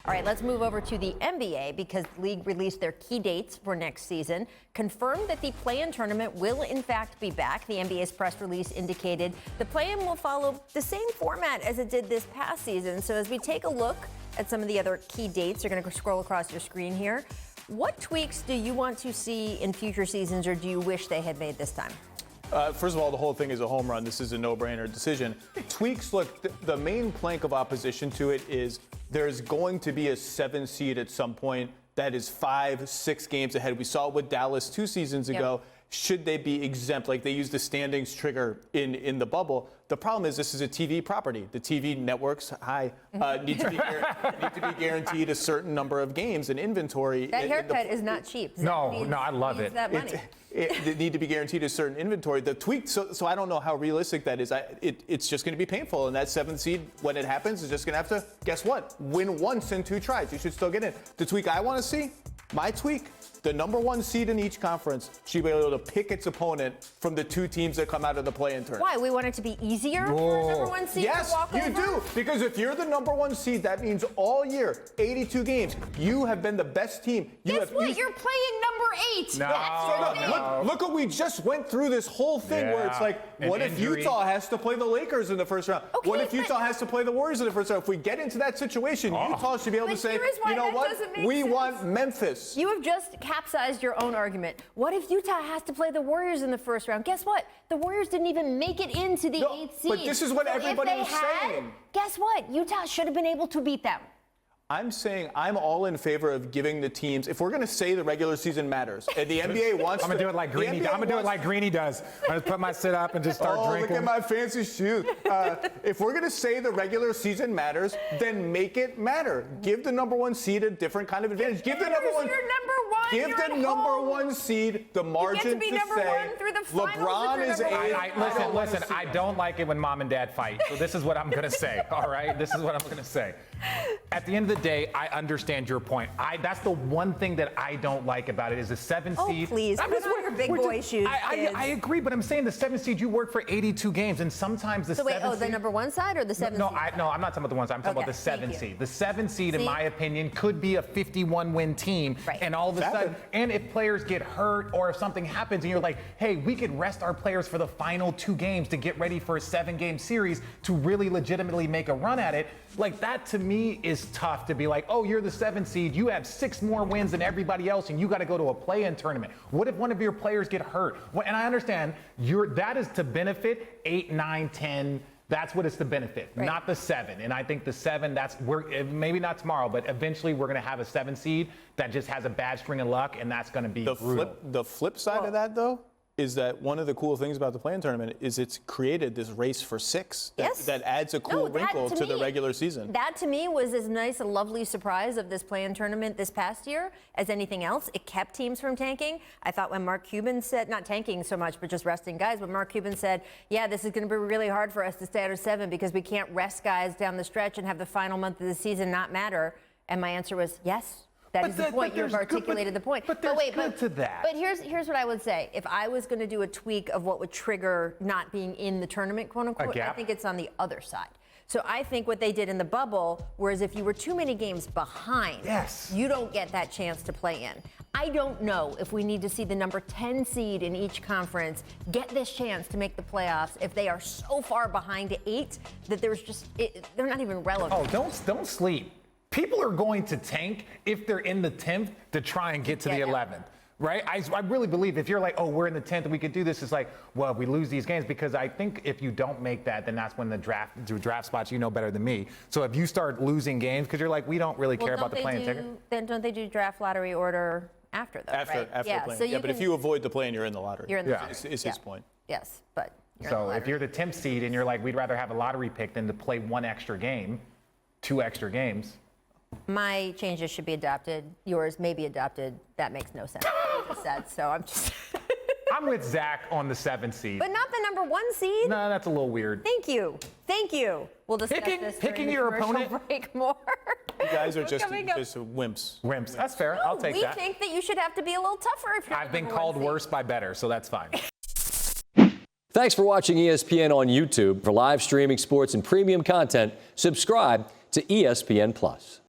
All right, let's move over to the NBA because the league released their key dates for next season, confirmed that the play-in tournament will in fact be back. The NBA's press release indicated the play-in will follow the same format as it did this past season. So as we take a look at some of the other key dates, you're going to scroll across your screen here. What tweaks do you want to see in future seasons, or do you wish they had made this time? First of all, the whole thing is a home run. This is a no-brainer decision. Tweaks, look, the main plank of opposition to it is there's going to be a 7 seed at some point that is 5-6 games ahead. We saw it with Dallas 2 seasons ago. Should they be exempt? Like they used the standings trigger in the bubble. The problem is this is a TV property. The TV networks, need to be guaranteed a certain number of games and inventory. That haircut is not cheap. No, I love it. That money. It need to be guaranteed a certain inventory. The tweak, so I don't know how realistic that is. It's just going to be painful. And that 7th seed, when it happens, is just going to have to, guess what? Win once in 2 tries. You should still get in. The tweak I want to see, my tweak, the number 1 seed in each conference should be able to pick its opponent from the 2 teams that come out of the play-in tournament. Why? We want it to be easier for a number 1 seed to walk over? Yes, you do. Because if you're the number 1 seed, that means all year, 82 games, you have been the best team. Guess what? You're playing number 8. No. Look what we just went through this whole thing where it's like, what if Utah has to play the Lakers in the first round? Okay, what if Utah has to play the Warriors in the first round? If we get into that situation, Utah should be able to say, you know what? We want Memphis. You have just capsized your own argument. What if Utah has to play the Warriors in the first round? Guess what? The Warriors didn't even make it into the 8th seed. But this is what everybody was saying. Guess what? Utah should have been able to beat them. I'm saying I'm all in favor of giving the teams, if we're going to say the regular season matters, and the NBA wants I'm going to do it like Greeny. I'm going to do it like Greeny does. I just put my sit up and just start drinking. Look at my fancy shoes. If we're going to say the regular season matters, then make it matter. Give the number 1 seed a different kind of advantage. Give the number 1. You're number 1. Give the number 1 seed the margin to say LeBron is a. Listen. I don't like it when mom and dad fight. So this is what I'm going to say. All right. This is what I'm going to say. At the end of the day, I understand your point. That's the one thing that I don't like about it is the 7 seed. Oh, please. Put on your big boy shoes. I agree, but I'm saying the 7 seed, you work for 82 games, and sometimes the 7 seed. The number 1 side or the 7 seed? No, I'm not talking about the 1 side. I'm talking about the 7 seed. The 7 seed, in my opinion, could be a 51-win team. Right. And all of a sudden, and if players get hurt or if something happens and you're like, hey, we could rest our players for the final 2 games to get ready for a 7-game series to really legitimately make a run at it. Like that to me is tough to be like, oh, you're the 7 seed. You have 6 more wins than everybody else, and you got to go to a play-in tournament. What if one of your players get hurt? Well, and I understand that is to benefit 8, 9, 10. That's what it's to benefit, not the 7. And I think the 7, maybe not tomorrow, but eventually we're going to have a 7 seed that just has a bad string of luck, and that's going to be brutal. The flip side of that, though, is that one of the cool things about the play-in tournament is it's created this race for 6 that adds a cool wrinkle to the regular season. That to me was as nice a lovely surprise of this play-in tournament this past year as anything else. It kept teams from tanking. I thought when Mark Cuban said, not tanking so much, but just resting guys, when Mark Cuban said, yeah, this is going to be really hard for us to stay out of 7 because we can't rest guys down the stretch and have the final month of the season not matter. And my answer was yes. That is the point. You've articulated the point. But there's good to that. But here's what I would say. If I was going to do a tweak of what would trigger not being in the tournament, quote unquote, I think it's on the other side. So I think what they did in the bubble, whereas if you were too many games behind, you don't get that chance to play in. I don't know if we need to see the number 10 seed in each conference get this chance to make the playoffs if they are so far behind to 8 that they're not even relevant. Oh, don't sleep. People are going to tank if they're in the 10th to try and get to the 11th, right? I really believe if you're like, oh, we're in the 10th and we could do this, it's like, well, if we lose these games, because I think if you don't make that, then that's when the draft spots, you know better than me. So if you start losing games, because you're like, we don't really care about the play-in ticket. Then don't they do draft lottery order after though, after right? the play-in. But if you avoid the play-in, you're in the lottery. You're in the lottery. Is his point. Yes, but so if you're the 10th seed and you're like, we'd rather have a lottery pick than to play 1 extra game, 2 extra games. My changes should be adopted. Yours may be adopted. That makes no sense. What you just said, so I'm just. I'm with Zach on the 7 seed. But not the number 1 seed? No, that's a little weird. Thank you. We'll discuss this picking during your the commercial opponent. break more. You guys are just wimps. Wimps. That's fair. I'll take that. We think that you should have to be a little tougher if you're I've been called worse by better, so that's fine. Thanks for watching ESPN on YouTube. For live streaming sports and premium content, subscribe to ESPN+.